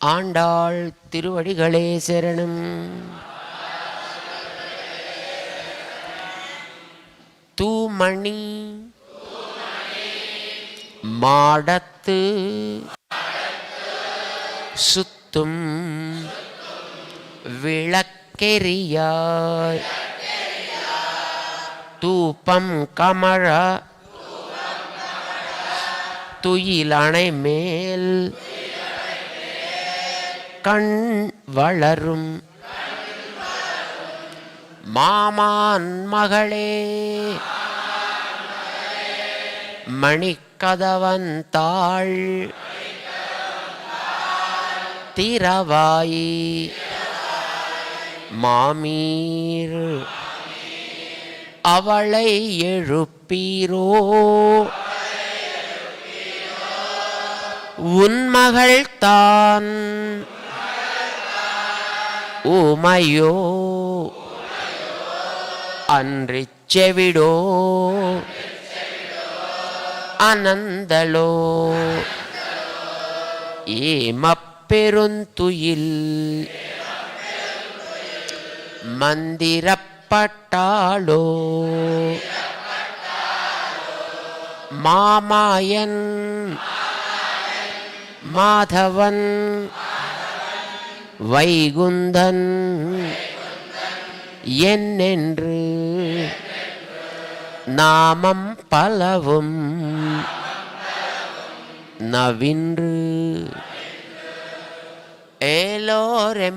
ஆண்டாள் திருவடிகளே சரணம். தூமணி மாடத்து சுத்தும் விளக்கெரியாய் தூபம் கமழ துயிலணை மேல் கண் வளரும் மாமான் மகளே மணிக்கதவன் தாள் திரவாயி மாமீர் அவளை எழுப்பீரோ உன்மகள் தான் உமையோ அன்றிச் செவிடோ அனந்தலோ ஏமப்பெருந்துயில் மந்திரப்பட்டாளோ மாமாயன் மாதவன் வைகுந்தன் என்னென்று நாமம் பலவும் நவின்று ஏலோரெம்பாவாய்.